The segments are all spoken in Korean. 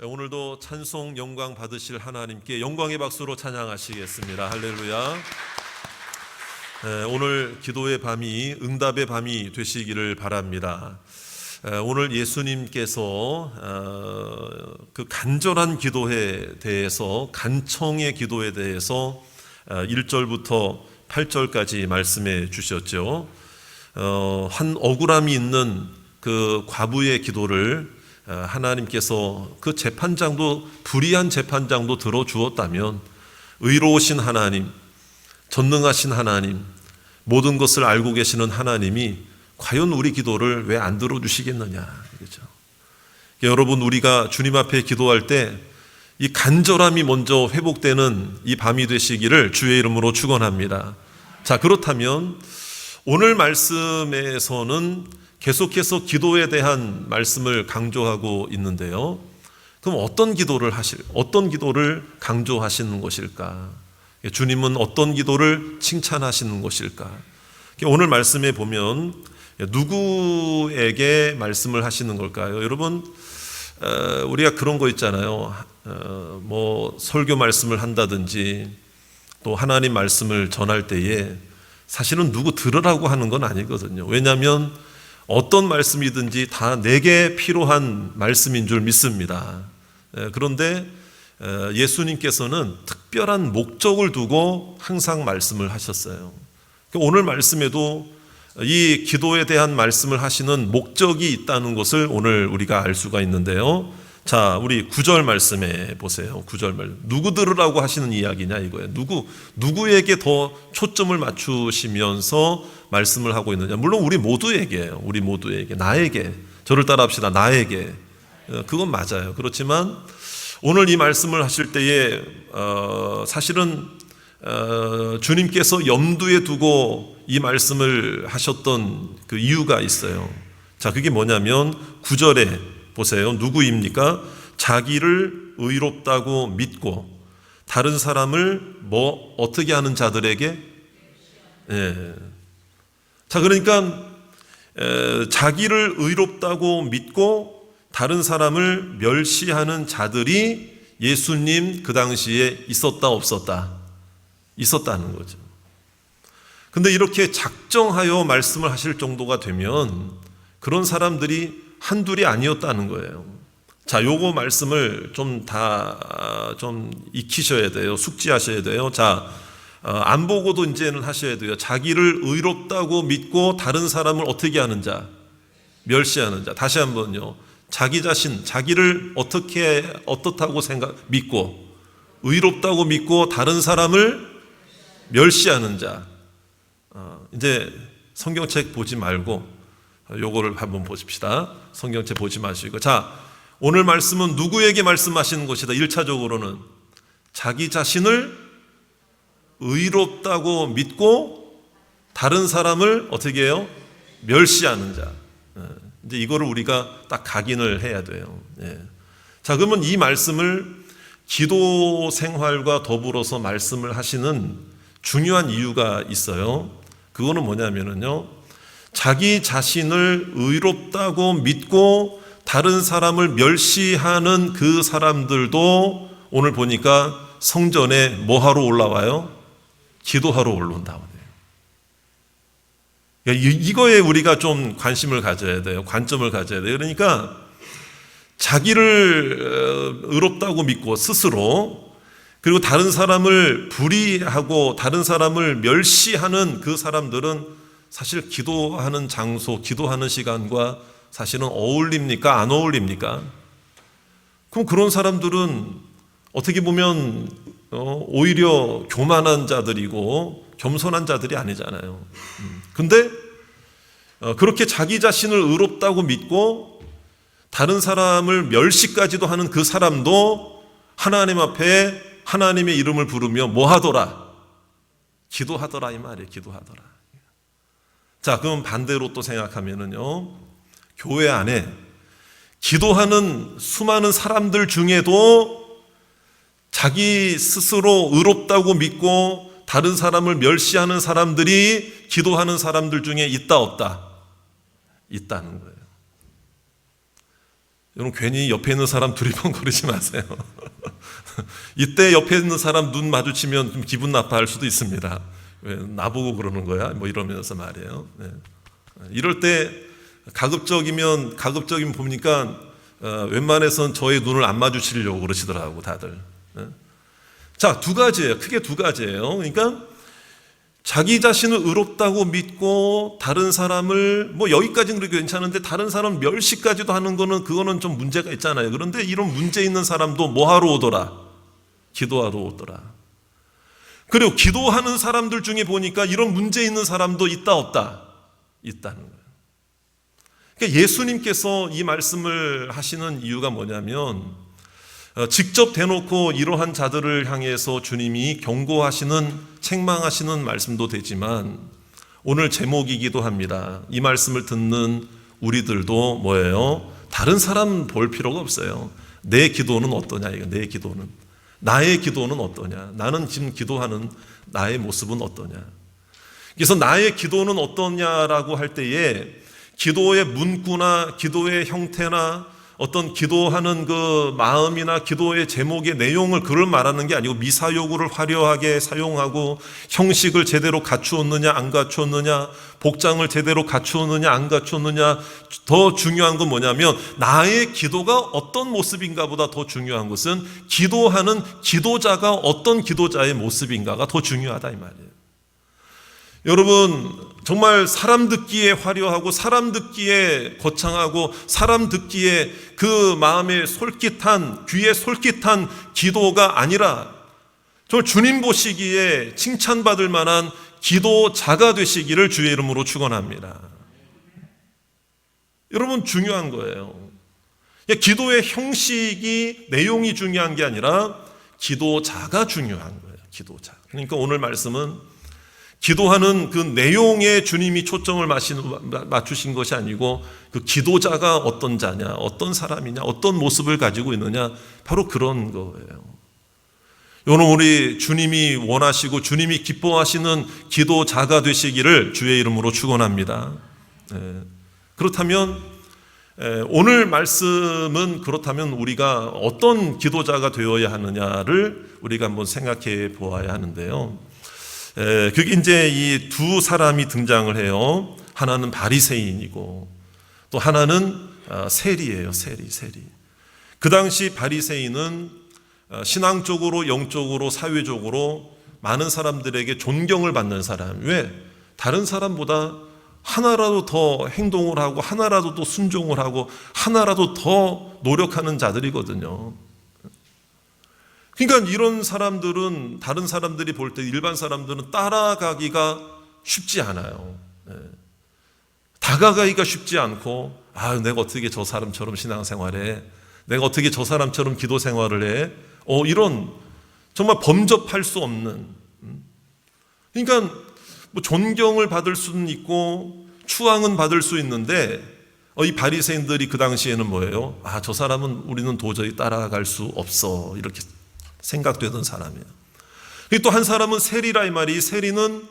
오늘도 찬송 영광 받으실 하나님께 영광의 박수로 찬양하시겠습니다. 할렐루야. 오늘 기도의 밤이 응답의 밤이 되시기를 바랍니다. 오늘 예수님께서 그 간절한 기도에 대해서, 간청의 기도에 대해서 1절부터 8절까지 말씀해 주셨죠. 한 억울함이 있는 그 과부의 기도를 하나님께서 그 재판장도, 불의한 재판장도 들어주었다면 의로우신 하나님, 전능하신 하나님, 모든 것을 알고 계시는 하나님이 과연 우리 기도를 왜 안 들어주시겠느냐, 그렇죠? 여러분, 우리가 주님 앞에 기도할 때 이 간절함이 먼저 회복되는 이 밤이 되시기를 주의 이름으로 축원합니다. 자, 그렇다면 오늘 말씀에서는 계속해서 기도에 대한 말씀을 강조하고 있는데요. 그럼 어떤 기도를 강조하시는 것일까? 주님은 어떤 기도를 칭찬하시는 것일까? 오늘 말씀에 보면 누구에게 말씀을 하시는 걸까요? 여러분, 우리가 그런 거 있잖아요. 뭐 설교 말씀을 한다든지 또 하나님 말씀을 전할 때에 사실은 누구 들으라고 하는 건 아니거든요. 왜냐하면 어떤 말씀이든지 다 내게 필요한 말씀인 줄 믿습니다. 그런데 예수님께서는 특별한 목적을 두고 항상 말씀을 하셨어요. 오늘 말씀에도 이 기도에 대한 말씀을 하시는 목적이 있다는 것을 오늘 우리가 알 수가 있는데요. 자, 우리 9절 말씀에 보세요. 9절 말씀. 누구 들으라고 하시는 이야기냐 이거예요. 누구에게 더 초점을 맞추시면서 말씀을 하고 있느냐. 물론 우리 모두에게요. 우리 모두에게, 나에게, 저를 따라합시다. 나에게. 그건 맞아요. 그렇지만 오늘 이 말씀을 하실 때에 사실은 주님께서 염두에 두고 이 말씀을 하셨던 그 이유가 있어요. 자, 그게 뭐냐면 9절에 보세요. 누구입니까? 자기를 의롭다고 믿고 다른 사람을 어떻게 하는 자들에게? 자, 그러니까 자기를 의롭다고 믿고 다른 사람을 멸시하는 자들이 예수님 그 당시에 있었다 없었다? 있었다는 거죠. 근데 이렇게 작정하여 말씀을 하실 정도가 되면 그런 사람들이 한둘이 아니었다는 거예요. 자, 요거 말씀을 좀 익히셔야 돼요. 숙지하셔야 돼요. 자, 안 보고도 이제는 하셔야 돼요. 자기를 의롭다고 믿고 다른 사람을 어떻게 하는 자? 멸시하는 자. 다시 한번요. 자기 자신, 자기를 어떻다고 믿고, 의롭다고 믿고 다른 사람을 멸시하는 자. 이제 성경책 보지 말고 요거를 한번 보십시다. 성경책 보지 마시고. 자, 오늘 말씀은 누구에게 말씀하시는 것이다. 1차적으로는 자기 자신을 의롭다고 믿고 다른 사람을 어떻게 해요? 멸시하는 자. 이제 이거를 우리가 딱 각인을 해야 돼요. 자, 그러면 이 말씀을 기도 생활과 더불어서 말씀을 하시는 중요한 이유가 있어요. 그거는 뭐냐면요. 자기 자신을 의롭다고 믿고 다른 사람을 멸시하는 그 사람들도 오늘 보니까 성전에 뭐하러 올라와요? 기도하러 올라온다고 해요. 이거에 우리가 좀 관심을 가져야 돼요. 관점을 가져야 돼요. 그러니까 자기를 의롭다고 믿고 스스로, 그리고 다른 사람을 불의하고 다른 사람을 멸시하는 그 사람들은 사실 기도하는 장소, 기도하는 시간과 사실은 어울립니까? 안 어울립니까? 그럼 그런 사람들은 어떻게 보면 오히려 교만한 자들이고 겸손한 자들이 아니잖아요. 근데 그렇게 자기 자신을 의롭다고 믿고 다른 사람을 멸시까지도 하는 그 사람도 하나님 앞에 하나님의 이름을 부르며 뭐 하더라? 기도하더라, 이 말이에요. 기도하더라. 자, 그럼 반대로 또 생각하면은요, 교회 안에 기도하는 수많은 사람들 중에도 자기 스스로 의롭다고 믿고 다른 사람을 멸시하는 사람들이 기도하는 사람들 중에 있다 없다? 있다는 거예요. 여러분 괜히 옆에 있는 사람 두리번거리지 마세요. 이때 옆에 있는 사람 눈 마주치면 좀 기분 나빠할 수도 있습니다. 왜 나보고 그러는 거야? 뭐 이러면서 말이에요. 네. 이럴 때 가급적이면 보니까 웬만해선 저의 눈을 안 마주치려고 그러시더라고 다들. 네. 자, 두 가지예요. 크게 두 가지예요. 그러니까 자기 자신을 의롭다고 믿고 다른 사람을 뭐 여기까지는 그래도 괜찮은데 다른 사람 멸시까지도 하는 거는 그거는 좀 문제가 있잖아요. 그런데 이런 문제 있는 사람도 뭐 하러 오더라? 기도하러 오더라. 그리고 기도하는 사람들 중에 보니까 이런 문제 있는 사람도 있다 없다? 있다는 거예요. 그러니까 예수님께서 이 말씀을 하시는 이유가 뭐냐면 직접 대놓고 이러한 자들을 향해서 주님이 경고하시는 책망하시는 말씀도 되지만 오늘 제목이기도 합니다. 이 말씀을 듣는 우리들도 뭐예요? 다른 사람 볼 필요가 없어요. 내 기도는 어떠냐? 이거 내 기도는. 나의 기도는 어떠냐? 나는 지금 기도하는 나의 모습은 어떠냐? 그래서 나의 기도는 어떠냐라고 할 때에 기도의 문구나 기도의 형태나 어떤 기도하는 그 마음이나 기도의 제목의 내용을 그걸 말하는 게 아니고 미사여구를 화려하게 사용하고 형식을 제대로 갖추었느냐 안 갖추었느냐, 복장을 제대로 갖추었느냐 안 갖추었느냐, 더 중요한 건 뭐냐면 나의 기도가 어떤 모습인가 보다 더 중요한 것은 기도하는 기도자가 어떤 기도자의 모습인가가 더 중요하다 이 말이에요. 여러분 정말 사람 듣기에 화려하고 사람 듣기에 거창하고 사람 듣기에 그 마음에 솔깃한 귀에 솔깃한 기도가 아니라 정말 주님 보시기에 칭찬받을 만한 기도자가 되시기를 주의 이름으로 축원합니다. 여러분 중요한 거예요. 기도의 형식이 내용이 중요한 게 아니라 기도자가 중요한 거예요. 기도자. 그러니까 오늘 말씀은 기도하는 그 내용에 주님이 초점을 맞추신 것이 아니고 그 기도자가 어떤 자냐, 어떤 사람이냐, 어떤 모습을 가지고 있느냐, 바로 그런 거예요. 여러분 우리 주님이 원하시고 주님이 기뻐하시는 기도자가 되시기를 주의 이름으로 축원합니다. 그렇다면 오늘 말씀은 그렇다면 우리가 어떤 기도자가 되어야 하느냐를 우리가 한번 생각해 보아야 하는데요. 그게 이제 이 두 사람이 등장을 해요. 하나는 바리새인이고 또 하나는 세리예요. 세리. 그 당시 바리새인은 신앙적으로, 영적으로, 사회적으로 많은 사람들에게 존경을 받는 사람. 왜? 다른 사람보다 하나라도 더 행동을 하고 하나라도 더 순종을 하고 하나라도 더 노력하는 자들이거든요. 그러니까 이런 사람들은 다른 사람들이 볼 때 일반 사람들은 따라가기가 쉽지 않아요. 다가가기가 쉽지 않고 내가 어떻게 저 사람처럼 신앙생활해? 내가 어떻게 저 사람처럼 기도 생활을 해? 이런 정말 범접할 수 없는 그러니까 뭐 존경을 받을 수는 있고 추앙은 받을 수 있는데 이 바리새인들이 그 당시에는 뭐예요? 저 사람은 우리는 도저히 따라갈 수 없어 이렇게 생각되던 사람이에요. 또 한 사람은 세리라 이 말이 세리는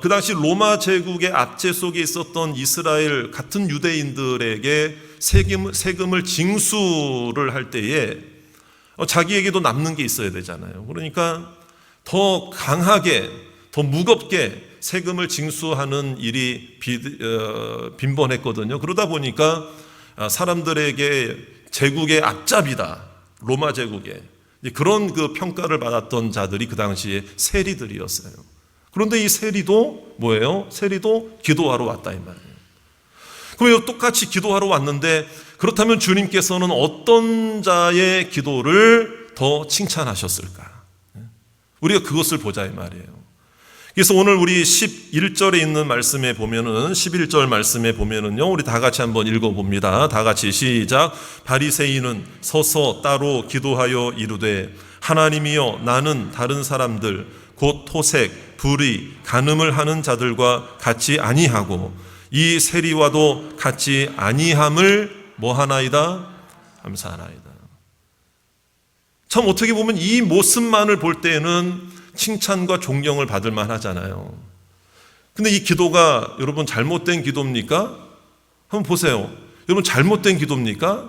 그 당시 로마 제국의 압제 속에 있었던 이스라엘 같은 유대인들에게 세금을 징수를 할 때에 자기에게도 남는 게 있어야 되잖아요. 그러니까 더 강하게 더 무겁게 세금을 징수하는 일이 빈번했거든요. 그러다 보니까 사람들에게 제국의 앞잡이다 로마 제국에 그런 그 평가를 받았던 자들이 그 당시에 세리들이었어요. 그런데 이 세리도 뭐예요? 세리도 기도하러 왔다 이 말이에요. 그럼 똑같이 기도하러 왔는데 그렇다면 주님께서는 어떤 자의 기도를 더 칭찬하셨을까? 우리가 그것을 보자 이 말이에요. 그래서 오늘 우리 11절에 있는 말씀에 보면은 11절 말씀에 보면은요. 우리 다 같이 한번 읽어봅니다. 다 같이 시작. 바리새인은 서서 따로 기도하여 이르되 하나님이여 나는 다른 사람들 곧 토색, 불의, 간음을 하는 자들과 같이 아니하고 이 세리와도 같이 아니함을 뭐하나이다? 감사하나이다. 참 어떻게 보면 이 모습만을 볼 때에는 칭찬과 존경을 받을 만하잖아요. 근데 이 기도가 여러분 잘못된 기도입니까? 한번 보세요. 여러분 잘못된 기도입니까?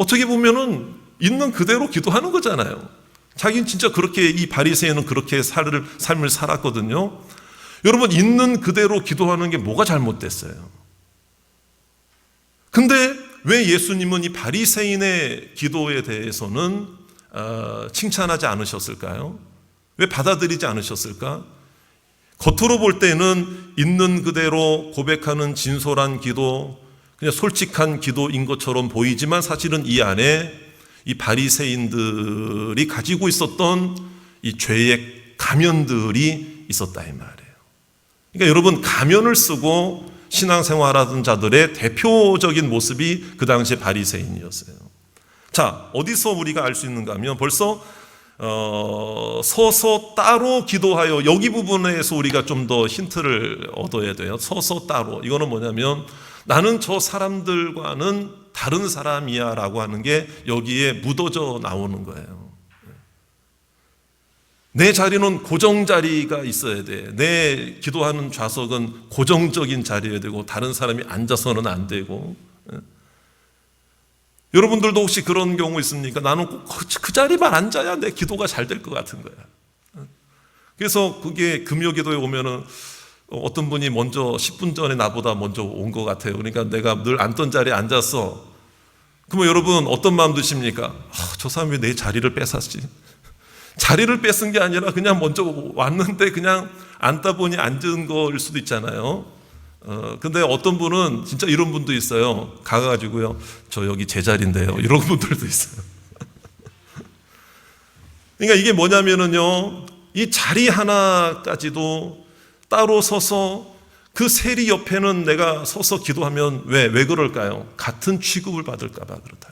어떻게 보면은 있는 그대로 기도하는 거잖아요. 자기는 진짜 그렇게, 이 바리새인은 그렇게 삶을 살았거든요. 여러분, 있는 그대로 기도하는 게 뭐가 잘못됐어요? 근데 왜 예수님은 이 바리새인의 기도에 대해서는 칭찬하지 않으셨을까요? 왜 받아들이지 않으셨을까? 겉으로 볼 때는 있는 그대로 고백하는 진솔한 기도, 그냥 솔직한 기도인 것처럼 보이지만 사실은 이 안에 이 바리새인들이 가지고 있었던 이 죄의 가면들이 있었다 이 말이에요. 그러니까 여러분, 가면을 쓰고 신앙생활하던 자들의 대표적인 모습이 그 당시에 바리새인이었어요. 자, 어디서 우리가 알 수 있는가 하면 벌써 서서 따로 기도하여, 여기 부분에서 우리가 좀 더 힌트를 얻어야 돼요. 서서 따로, 이거는 뭐냐면 나는 저 사람들과는 다른 사람이야 라고 하는 게 여기에 묻어져 나오는 거예요. 내 자리는 고정 자리가 있어야 돼. 내 기도하는 좌석은 고정적인 자리여야 되고 다른 사람이 앉아서는 안 되고. 여러분들도 혹시 그런 경우 있습니까? 나는 꼭 그 자리만 앉아야 내 기도가 잘 될 것 같은 거야. 그래서 그게 금요기도에 오면은 어떤 분이 먼저 10분 전에 나보다 먼저 온 것 같아요. 그러니까 내가 늘 앉던 자리에 앉았어. 그러면 여러분 어떤 마음 드십니까? 저 사람이 내 자리를 뺏었지. 자리를 뺏은 게 아니라 그냥 먼저 왔는데 그냥 앉다 보니 앉은 거일 수도 있잖아요. 근데 어떤 분은 진짜 이런 분도 있어요. 가가지고요, 저 여기 제 자리인데요, 이런 분들도 있어요. 그러니까 이게 뭐냐면은요, 이 자리 하나까지도 따로 서서 그 세리 옆에는 내가 서서 기도하면 왜 그럴까요? 같은 취급을 받을까 봐 그렇다.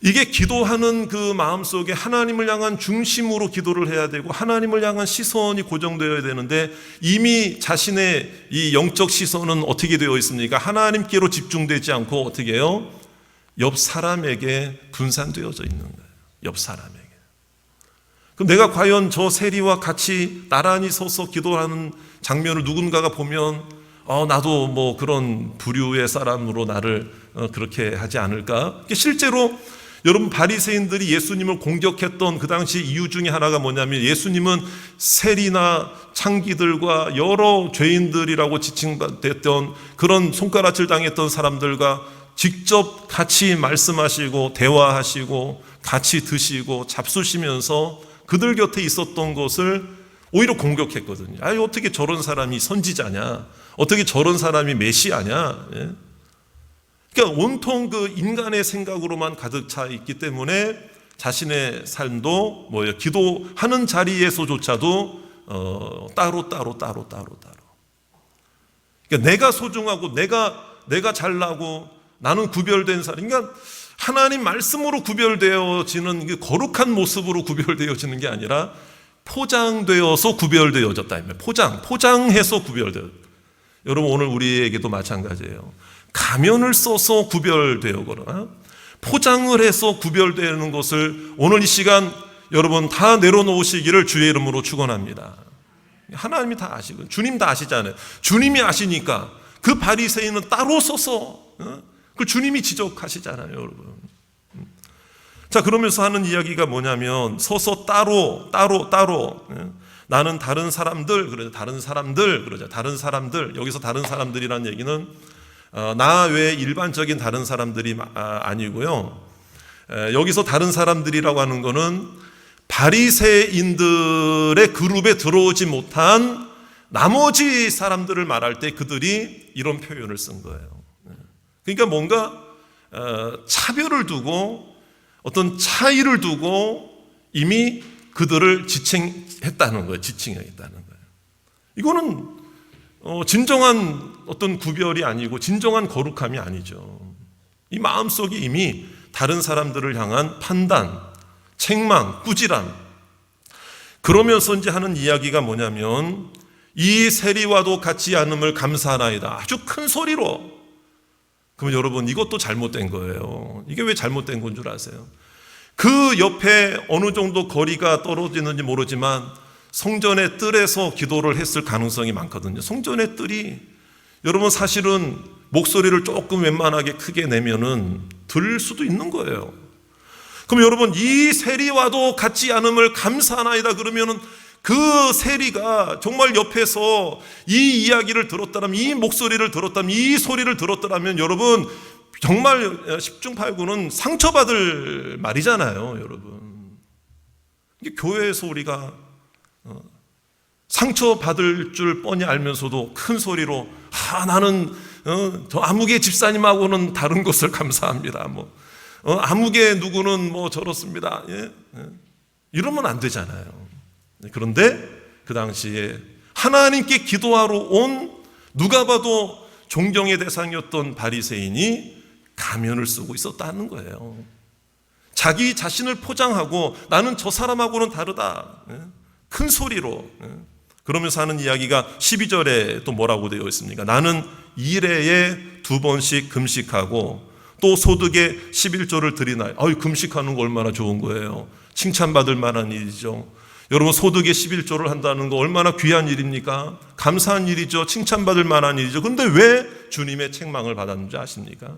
이게 기도하는 그 마음속에 하나님을 향한 중심으로 기도를 해야 되고 하나님을 향한 시선이 고정되어야 되는데 이미 자신의 이 영적 시선은 어떻게 되어 있습니까? 하나님께로 집중되지 않고 어떻게 해요? 옆 사람에게 분산되어져 있는 거예요. 옆 사람에게. 그럼 내가 과연 저 세리와 같이 나란히 서서 기도하는 장면을 누군가가 보면 나도 뭐 그런 부류의 사람으로 나를 그렇게 하지 않을까? 실제로 여러분, 바리새인들이 예수님을 공격했던 그 당시 이유 중에 하나가 뭐냐면 예수님은 세리나 창기들과 여러 죄인들이라고 지칭됐던 그런 손가락질 당했던 사람들과 직접 같이 말씀하시고 대화하시고 같이 드시고 잡수시면서 그들 곁에 있었던 것을 오히려 공격했거든요. 어떻게 저런 사람이 선지자냐? 어떻게 저런 사람이 메시아냐? 예? 그러니까 온통 그 인간의 생각으로만 가득 차 있기 때문에 자신의 삶도 기도하는 자리에서조차도 따로. 그러니까 내가 소중하고 내가 잘나고 나는 구별된 사람. 그러니까 하나님 말씀으로 구별되어지는 그 거룩한 모습으로 구별되어지는 게 아니라 포장되어서 구별되어졌다. 포장해서 구별되어. 여러분, 오늘 우리에게도 마찬가지예요. 가면을 써서 구별되거나 포장을 해서 구별되는 것을 오늘 이 시간 여러분 다 내려놓으시기를 주의 이름으로 축원합니다. 하나님이 다 아시고 주님 다 아시잖아요. 주님이 아시니까 그 바리새인은 따로 서서 그 주님이 지적하시잖아요, 여러분. 자, 그러면서 하는 이야기가 뭐냐면 서서 따로. 나는 다른 사람들, 그러죠. 다른 사람들. 여기서 다른 사람들이라는 얘기는 나 외에 일반적인 다른 사람들이 아니고요. 여기서 다른 사람들이라고 하는 것은 바리새인들의 그룹에 들어오지 못한 나머지 사람들을 말할 때 그들이 이런 표현을 쓴 거예요. 그러니까 뭔가 차별을 두고 어떤 차이를 두고 이미 그들을 지칭했다는 거예요. 이거는 진정한 어떤 구별이 아니고 진정한 거룩함이 아니죠. 이 마음속에 이미 다른 사람들을 향한 판단, 책망, 꾸지람. 그러면서 이제 하는 이야기가 뭐냐면 이 세리와도 같지 않음을 감사하나이다. 아주 큰 소리로. 그러면 여러분, 이것도 잘못된 거예요. 이게 왜 잘못된 건 줄 아세요? 그 옆에 어느 정도 거리가 떨어지는지 모르지만 성전의 뜰에서 기도를 했을 가능성이 많거든요. 성전의 뜰이 여러분 사실은 목소리를 조금 웬만하게 크게 내면은 들 수도 있는 거예요. 그럼 여러분, 이 세리와도 같지 않음을 감사하나이다 그러면은 그 세리가 정말 옆에서 이 이야기를 들었다면, 이 목소리를 들었다면, 이 소리를 들었더라면 여러분 정말 십중팔구는 상처받을 말이잖아요. 여러분, 이게 교회에서 우리가 상처받을 줄 뻔히 알면서도 큰 소리로 나는 저 아무개 집사님하고는 다른 것을 감사합니다. 아무개 누구는 저렇습니다. 이러면 안 되잖아요. 그런데 그 당시에 하나님께 기도하러 온 누가 봐도 존경의 대상이었던 바리새인이 가면을 쓰고 있었다는 거예요. 자기 자신을 포장하고 나는 저 사람하고는 다르다, 큰 소리로 그러면서 하는 이야기가 12절에 또 뭐라고 되어 있습니까? 나는 일해에 2번씩 금식하고 또 소득의 11조를 드리나요. 금식하는 거 얼마나 좋은 거예요. 칭찬받을 만한 일이죠. 여러분, 소득의 11조를 한다는 거 얼마나 귀한 일입니까? 감사한 일이죠. 칭찬받을 만한 일이죠. 그런데 왜 주님의 책망을 받았는지 아십니까?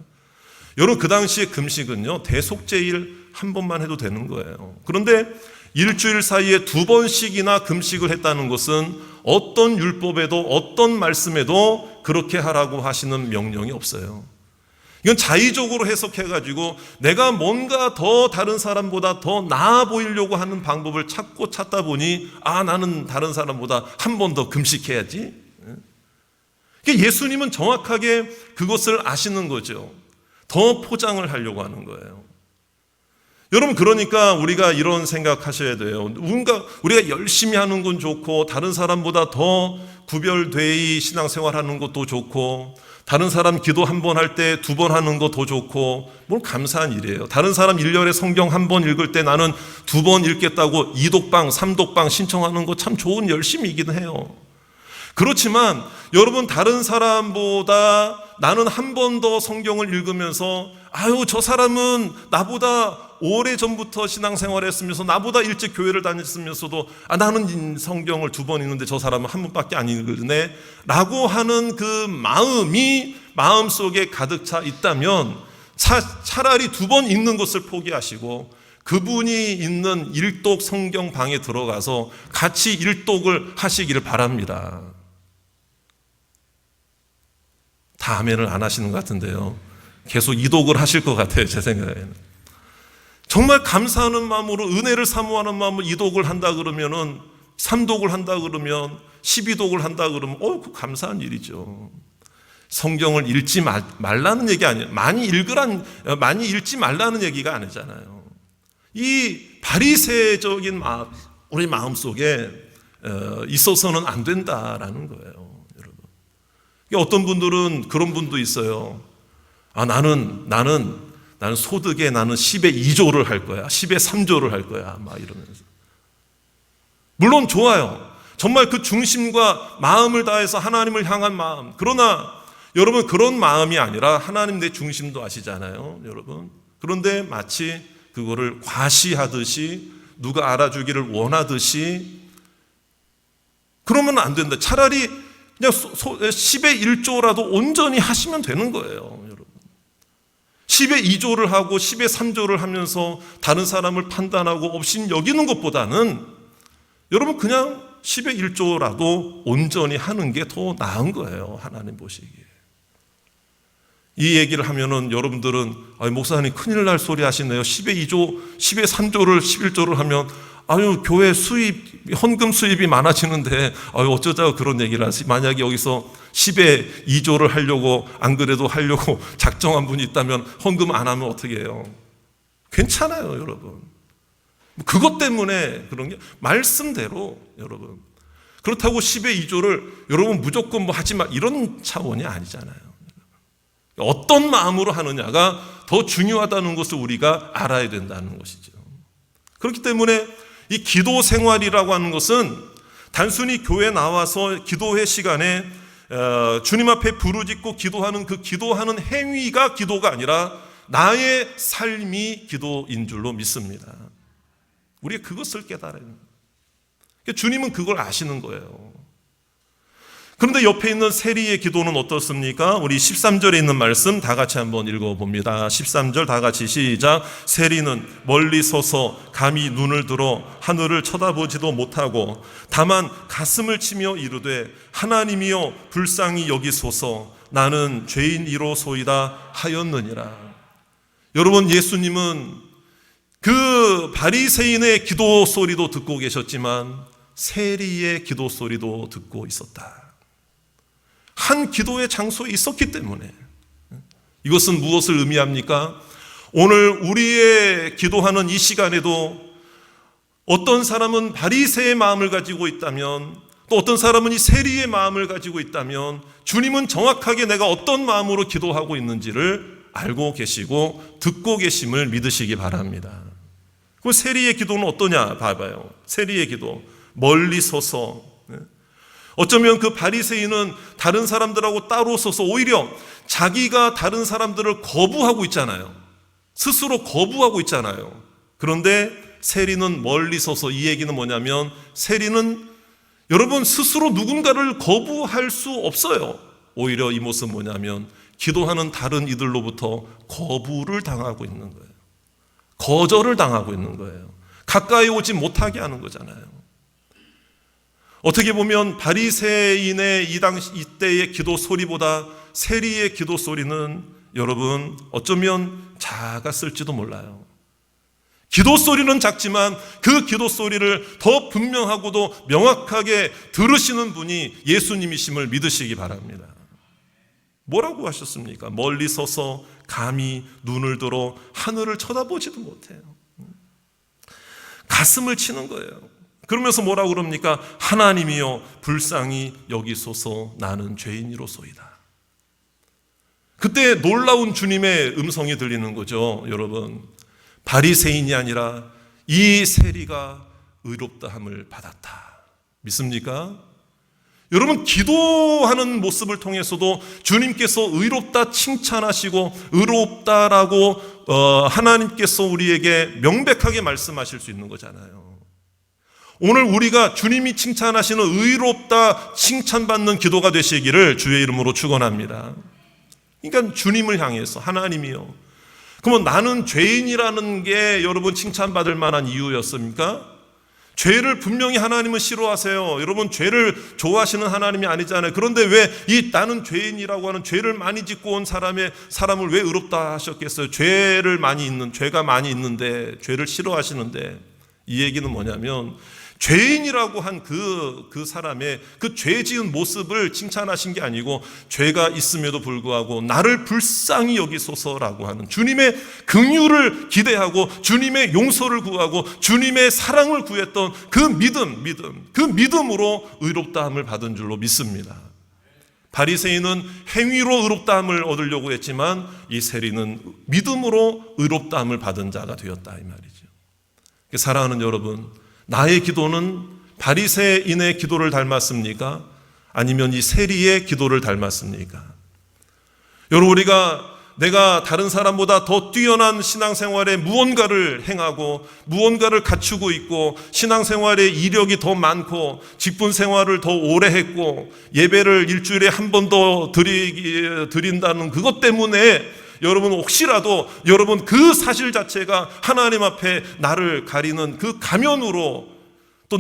여러분, 그 당시에 금식은요, 대속죄일 한 번만 해도 되는 거예요. 그런데 일주일 사이에 2번씩이나 금식을 했다는 것은 어떤 율법에도 어떤 말씀에도 그렇게 하라고 하시는 명령이 없어요. 이건 자의적으로 해석해가지고 내가 뭔가 더 다른 사람보다 더 나아 보이려고 하는 방법을 찾다 보니 나는 다른 사람보다 한 번 더 금식해야지. 예수님은 정확하게 그것을 아시는 거죠. 더 포장을 하려고 하는 거예요. 여러분, 그러니까 우리가 이런 생각하셔야 돼요. 우리가 열심히 하는 건 좋고 다른 사람보다 더 구별되이 신앙생활하는 것도 좋고 다른 사람 기도 한 번 할 때 2번 하는 거 더 좋고 뭘 감사한 일이에요. 다른 사람 1년에 성경 한 번 읽을 때 나는 2번 읽겠다고 2독방 3독방 신청하는 거 참 좋은 열심이긴 해요. 그렇지만 여러분, 다른 사람보다 나는 한 번 더 성경을 읽으면서 저 사람은 나보다 오래전부터 신앙생활을 했으면서 나보다 일찍 교회를 다녔으면서도 나는 성경을 2번 읽는데 저 사람은 한 번밖에 안 읽네 라고 하는 그 마음이 마음속에 가득 차 있다면 차라리 2번 읽는 것을 포기하시고 그분이 있는 일독 성경방에 들어가서 같이 일독을 하시기를 바랍니다. 다 아멘을 안 하시는 것 같은데요, 계속 이독을 하실 것 같아요. 제 생각에는 정말 감사하는 마음으로 은혜를 사모하는 마음으로 이독을 한다 그러면은 3독을 한다 그러면 12독을 한다 그러면 그 감사한 일이죠. 성경을 읽지 말라는 얘기 아니에요. 많이 읽지 말라는 얘기가 아니잖아요. 이 바리새적인 마음, 우리 마음속에 있어서는 안 된다라는 거예요. 여러분, 어떤 분들은 그런 분도 있어요. 나는 소득에 나는 10의 2조를 할 거야, 10의 3조를 할 거야, 막 이러면서. 물론 좋아요. 정말 그 중심과 마음을 다해서 하나님을 향한 마음. 그러나 여러분, 그런 마음이 아니라 하나님 내 중심도 아시잖아요, 여러분. 그런데 마치 그거를 과시하듯이 누가 알아주기를 원하듯이 그러면 안 된다. 차라리 그냥 10의 1조라도 온전히 하시면 되는 거예요, 여러분. 10의 2조를 하고 10의 3조를 하면서 다른 사람을 판단하고 업신 여기는 것보다는 여러분 그냥 10의 1조라도 온전히 하는 게 더 나은 거예요, 하나님 보시기에. 이 얘기를 하면은 여러분들은 목사님 큰일 날 소리 하시네요. 10의 2조, 10의 3조를 11조를 하면 교회 헌금 수입이 많아지는데 어쩌다가 그런 얘기를 하지. 만약에 여기서 10의 2조를 하려고 안 그래도 하려고 작정한 분이 있다면 헌금 안 하면 어떻게 해요? 괜찮아요, 여러분. 그것 때문에 그런 게 말씀대로 여러분. 그렇다고 10의 2조를 여러분 무조건 하지 마 이런 차원이 아니잖아요. 어떤 마음으로 하느냐가 더 중요하다는 것을 우리가 알아야 된다는 것이죠. 그렇기 때문에 이 기도 생활이라고 하는 것은 단순히 교회에 나와서 기도회 시간에 주님 앞에 부르짖고 기도하는 그 기도하는 행위가 기도가 아니라 나의 삶이 기도인 줄로 믿습니다. 우리가 그것을 깨달아야 합니다. 주님은 그걸 아시는 거예요. 그런데 옆에 있는 세리의 기도는 어떻습니까? 우리 13절에 있는 말씀 다 같이 한번 읽어봅니다. 13절 다 같이 시작. 세리는 멀리 서서 감히 눈을 들어 하늘을 쳐다보지도 못하고 다만 가슴을 치며 이르되 하나님이여 불쌍히 여기소서 나는 죄인이로소이다 하였느니라. 여러분, 예수님은 그 바리새인의 기도 소리도 듣고 계셨지만 세리의 기도 소리도 듣고 있었다. 한 기도의 장소에 있었기 때문에. 이것은 무엇을 의미합니까? 오늘 우리의 기도하는 이 시간에도 어떤 사람은 바리새의 마음을 가지고 있다면, 또 어떤 사람은 이 세리의 마음을 가지고 있다면 주님은 정확하게 내가 어떤 마음으로 기도하고 있는지를 알고 계시고 듣고 계심을 믿으시기 바랍니다. 그 세리의 기도는 어떠냐 봐봐요. 세리의 기도, 멀리 서서. 어쩌면 그 바리새인은 다른 사람들하고 따로 서서 오히려 자기가 다른 사람들을 거부하고 있잖아요. 스스로 거부하고 있잖아요. 그런데 세리는 멀리 서서, 이 얘기는 뭐냐면 세리는 여러분 스스로 누군가를 거부할 수 없어요. 오히려 이 모습은 뭐냐면 기도하는 다른 이들로부터 거부를 당하고 있는 거예요. 거절을 당하고 있는 거예요. 가까이 오지 못하게 하는 거잖아요. 어떻게 보면 바리새인의 이때의 기도 소리보다 세리의 기도 소리는 여러분 어쩌면 작았을지도 몰라요. 기도 소리는 작지만 그 기도 소리를 더 분명하고도 명확하게 들으시는 분이 예수님이심을 믿으시기 바랍니다. 뭐라고 하셨습니까? 멀리 서서 감히 눈을 들어 하늘을 쳐다보지도 못해요. 가슴을 치는 거예요. 그러면서 뭐라고 그럽니까? 하나님이여 불쌍히 여기소서 나는 죄인이로소이다. 그때 놀라운 주님의 음성이 들리는 거죠. 여러분, 바리새인이 아니라 이 세리가 의롭다함을 받았다. 믿습니까? 여러분, 기도하는 모습을 통해서도 주님께서 의롭다 칭찬하시고 의롭다라고 하나님께서 우리에게 명백하게 말씀하실 수 있는 거잖아요. 오늘 우리가 주님이 칭찬하시는 의롭다 칭찬받는 기도가 되시기를 주의 이름으로 축원합니다. 그러니까 주님을 향해서 하나님이요. 그러면 나는 죄인이라는 게 여러분 칭찬받을 만한 이유였습니까? 죄를 분명히 하나님은 싫어하세요. 여러분 죄를 좋아하시는 하나님이 아니잖아요. 그런데 왜 이 나는 죄인이라고 하는 죄를 많이 짓고 온 사람을 왜 의롭다 하셨겠어요? 죄가 많이 있는데 죄를 싫어하시는데, 이 얘기는 뭐냐면 죄인이라고 한 그 사람의 그 죄 지은 모습을 칭찬하신 게 아니고 죄가 있음에도 불구하고 나를 불쌍히 여기소서라고 하는 주님의 긍휼을 기대하고 주님의 용서를 구하고 주님의 사랑을 구했던 그 믿음으로 의롭다함을 받은 줄로 믿습니다. 바리새인은 행위로 의롭다함을 얻으려고 했지만 이 세리는 믿음으로 의롭다함을 받은 자가 되었다, 이 말이죠. 사랑하는 여러분, 나의 기도는 바리새인의 기도를 닮았습니까? 아니면 이 세리의 기도를 닮았습니까? 여러분, 내가 다른 사람보다 더 뛰어난 신앙생활에 무언가를 행하고 무언가를 갖추고 있고 신앙생활에 이력이 더 많고 직분생활을 더 오래 했고 예배를 일주일에 한 번 더 드린다는 그것 때문에 여러분 혹시라도 여러분 그 사실 자체가 하나님 앞에 나를 가리는 그 가면으로 또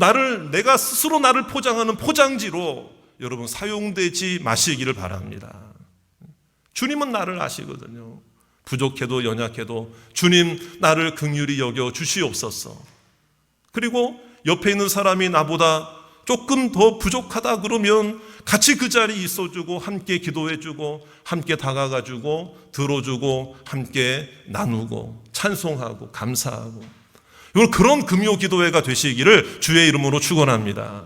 내가 스스로 나를 포장하는 포장지로 여러분 사용되지 마시기를 바랍니다. 주님은 나를 아시거든요. 부족해도 연약해도 주님 나를 긍휼히 여겨 주시옵소서. 그리고 옆에 있는 사람이 나보다 조금 더 부족하다 그러면 같이 그 자리에 있어주고 함께 기도해주고 함께 다가가주고 들어주고 함께 나누고 찬송하고 감사하고, 그런 금요 기도회가 되시기를 주의 이름으로 축원합니다.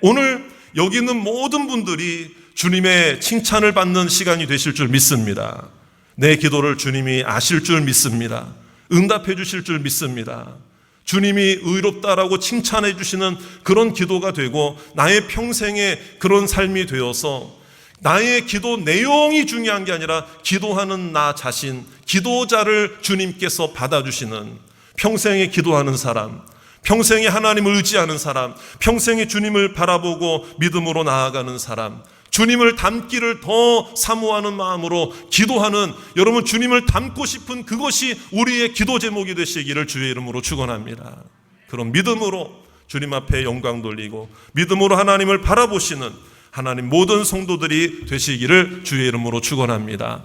오늘 여기 있는 모든 분들이 주님의 칭찬을 받는 시간이 되실 줄 믿습니다. 내 기도를 주님이 아실 줄 믿습니다. 응답해 주실 줄 믿습니다. 주님이 의롭다라고 칭찬해 주시는 그런 기도가 되고 나의 평생에 그런 삶이 되어서 나의 기도 내용이 중요한 게 아니라 기도하는 나 자신, 기도자를 주님께서 받아주시는 평생에 기도하는 사람, 평생에 하나님을 의지하는 사람, 평생에 주님을 바라보고 믿음으로 나아가는 사람, 주님을 닮기를 더 사모하는 마음으로 기도하는 여러분, 주님을 닮고 싶은 그것이 우리의 기도 제목이 되시기를 주의 이름으로 축원합니다. 그런 믿음으로 주님 앞에 영광 돌리고 믿음으로 하나님을 바라보시는 하나님 모든 성도들이 되시기를 주의 이름으로 축원합니다.